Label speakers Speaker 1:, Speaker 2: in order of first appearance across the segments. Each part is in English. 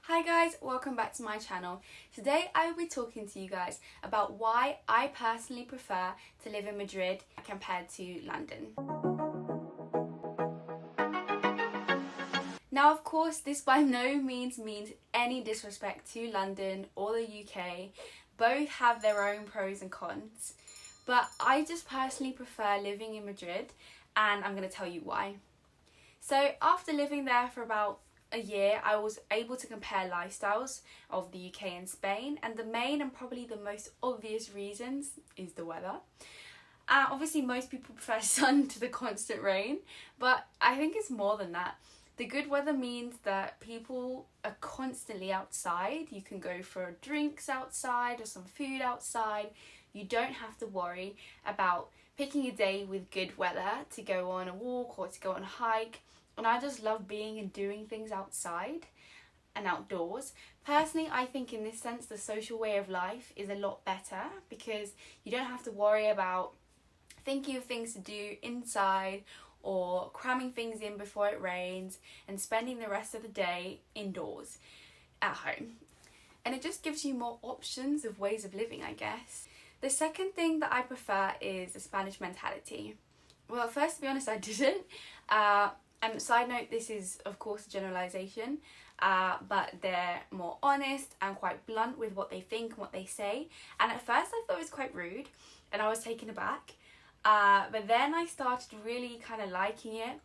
Speaker 1: Hi guys, welcome back to my channel. Today I will be talking to you guys about why I personally prefer to live in Madrid compared to London. Now of course this by no means any disrespect to London or the UK. Both have their own pros and cons, but I just personally prefer living in Madrid, and I'm going to tell you why. So after living there for about a year, I was able to compare lifestyles of the UK and Spain, and the main and probably the most obvious reasons is the weather. Obviously most people prefer sun to the constant rain, but I think it's more than that. The good weather means that people are constantly outside. You can go for drinks outside or some food outside. You don't have to worry about picking a day with good weather to go on a walk or to go on a hike. And I just love being and doing things outside and outdoors. Personally, I think in this sense the social way of life is a lot better because you don't have to worry about thinking of things to do inside or cramming things in before it rains and spending the rest of the day indoors at home. And it just gives you more options of ways of living, I guess. The second thing that I prefer is the Spanish mentality. Well, first, to be honest, I didn't. And side note, this is of course a generalisation, but they're more honest and quite blunt with what they think and what they say. And at first I thought it was quite rude and I was taken aback. But then I started really kind of liking it.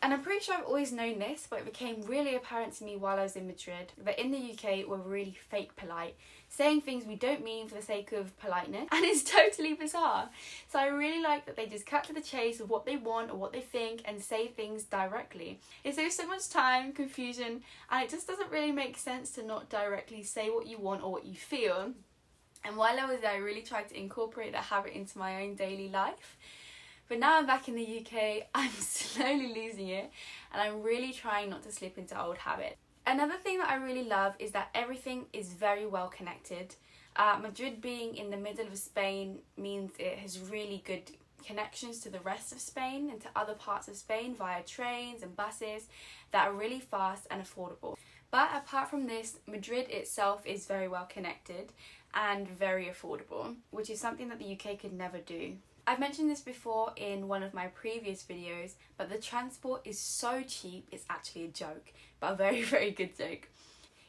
Speaker 1: And I'm pretty sure I've always known this, but it became really apparent to me while I was in Madrid that in the UK we're really fake polite, saying things we don't mean for the sake of politeness, and it's totally bizarre. So I really like that they just cut to the chase of what they want or what they think and say things directly. It saves so much time, confusion, and it just doesn't really make sense to not directly say what you want or what you feel. And while I was there, I really tried to incorporate that habit into my own daily life. But now I'm back in the UK, I'm slowly losing it, and I'm really trying not to slip into old habits. Another thing that I really love is that everything is very well connected. Madrid being in the middle of Spain means it has really good connections to the rest of Spain and to other parts of Spain via trains and buses that are really fast and affordable. But apart from this, Madrid itself is very well connected and very affordable, which is something that the UK could never do. I've mentioned this before in one of my previous videos, but the transport is so cheap, it's actually a joke, but a very, very good joke.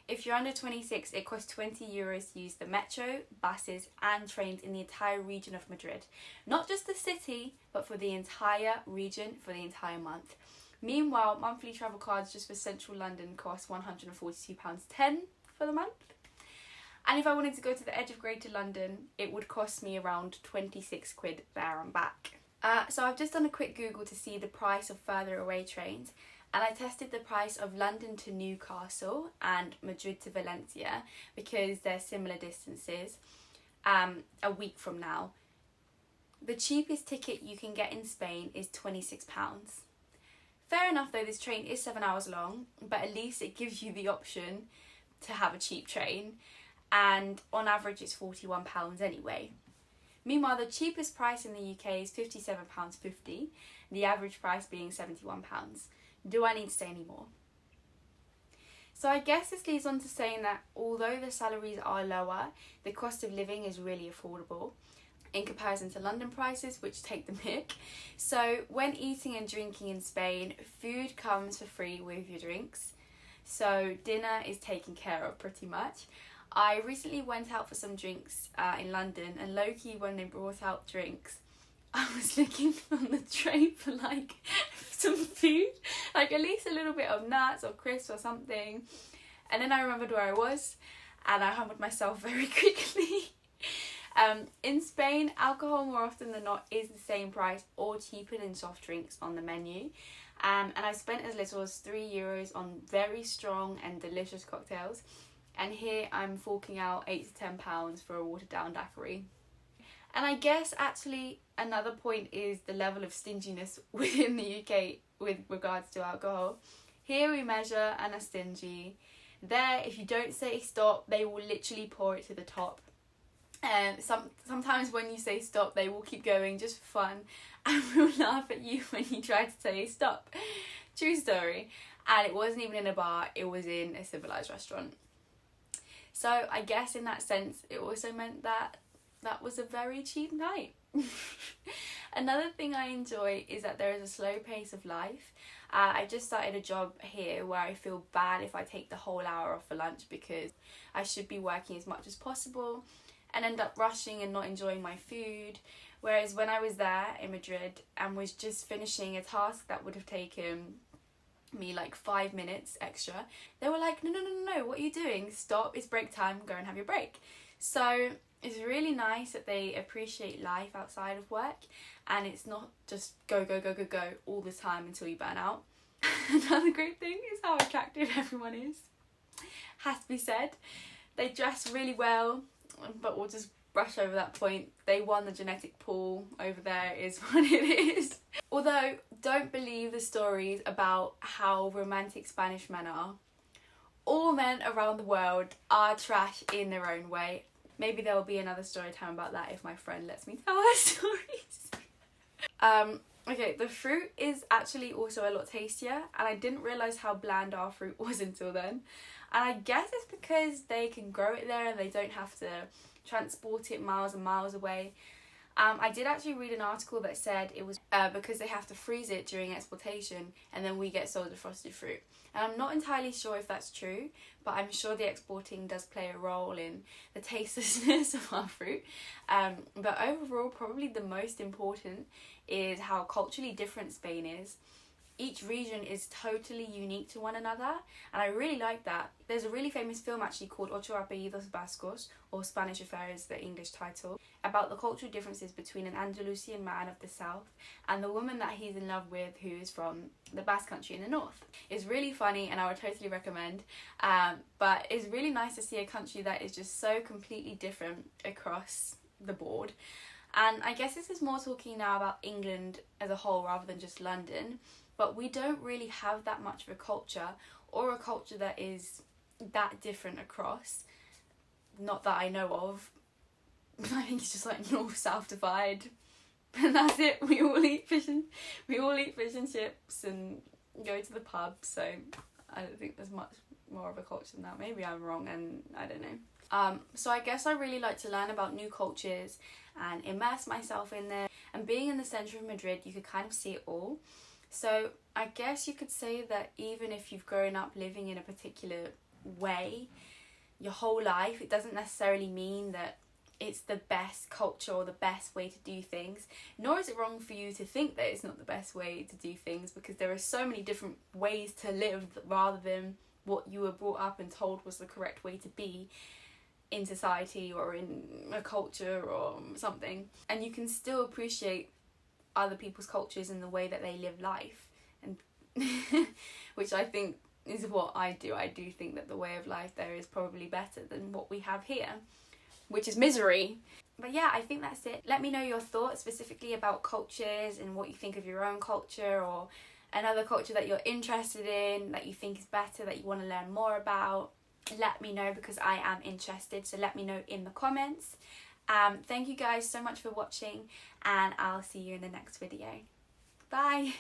Speaker 1: If you're under 26, it costs €20 to use the metro, buses and trains in the entire region of Madrid. Not just the city, but for the entire region for the entire month. Meanwhile, monthly travel cards just for central London cost £142.10 for the month. And if I wanted to go to the edge of Greater London, it would cost me around 26 quid there and back. So I've just done a quick Google to see the price of further away trains, and I tested the price of London to Newcastle and Madrid to Valencia because they're similar distances a week from now. The cheapest ticket you can get in Spain is £26. Fair enough though, this train is 7 hours long, but at least it gives you the option to have a cheap train. And on average it's £41 anyway. Meanwhile, the cheapest price in the UK is £57.50, the average price being £71. Do I need to say any more? So I guess this leads on to saying that although the salaries are lower, the cost of living is really affordable in comparison to London prices, which take the mick. So when eating and drinking in Spain, food comes for free with your drinks. So dinner is taken care of pretty much. I recently went out for some drinks in London, and low-key when they brought out drinks, I was looking on the tray for like some food, like at least a little bit of nuts or crisps or something, and then I remembered where I was and I humbled myself very quickly. In Spain, alcohol more often than not is the same price or cheaper than soft drinks on the menu, and I spent as little as €3 on very strong and delicious cocktails. And here I'm forking out £8 to £10 for a watered down daiquiri. And I guess actually another point is the level of stinginess within the UK with regards to alcohol. Here we measure and are stingy. There, if you don't say stop, they will literally pour it to the top. Sometimes when you say stop, they will keep going just for fun and will laugh at you when you try to say stop. True story. and it wasn't even in a bar, it was in a civilized restaurant. So I guess in that sense it also meant that that was a very cheap night. Another thing I enjoy is that there is a slow pace of life. I just started a job here where I feel bad if I take the whole hour off for lunch, because I should be working as much as possible and end up rushing and not enjoying my food. Whereas when I was there in Madrid and was just finishing a task that would have taken me like 5 minutes extra, they were like, no, what are you doing? Stop, it's break time, go and have your break. So it's really nice that they appreciate life outside of work, and it's not just go all the time until you burn out. Another great thing is how attractive everyone is. Has to be said. They dress really well, but we'll just brush over that point. They won the genetic pool over there, is what it is. Although, don't believe the stories about how romantic Spanish men are. All men around the world are trash in their own way. Maybe there will be another story time about that if my friend lets me tell her stories. Okay, the fruit is actually also a lot tastier, and I didn't realise how bland our fruit was until then. And I guess it's because they can grow it there and they don't have to transport it miles and miles away. I did actually read an article that said it was because they have to freeze it during exportation, and then we get sold the frosted fruit. And I'm not entirely sure if that's true, but I'm sure the exporting does play a role in the tastelessness of our fruit. But overall, probably the most important is how culturally different Spain is. Each region is totally unique to one another, and I really like that. There's a really famous film actually called Ocho Apellidos Vascos, or Spanish Affair is the English title, about the cultural differences between an Andalusian man of the south and the woman that he's in love with, who is from the Basque Country in the north. It's really funny and I would totally recommend, but it's really nice to see a country that is just so completely different across the board. And I guess this is more talking now about England as a whole rather than just London. But we don't really have that much of a culture, or a culture that is that different across. Not that I know of. I think it's just like north-south divide. And that's it. We all eat fish and chips and go to the pub. So I don't think there's much more of a culture than that. Maybe I'm wrong and I don't know. So I guess I really like to learn about new cultures and immerse myself in them. And being in the centre of Madrid, you could kind of see it all. So I guess you could say that even if you've grown up living in a particular way your whole life, it doesn't necessarily mean that it's the best culture or the best way to do things. Nor is it wrong for you to think that it's not the best way to do things, because there are so many different ways to live rather than what you were brought up and told was the correct way to be in society or in a culture or something. And you can still appreciate other people's cultures and the way that they live life, and which I think is what I do. I do think that the way of life there is probably better than what we have here, which is misery. But yeah, I think that's it. Let me know your thoughts specifically about cultures and what you think of your own culture, or another culture that you're interested in, that you think is better, that you want to learn more about. Let me know, because I am interested, so let me know in the comments. Thank you guys so much for watching, and I'll see you in the next video. Bye!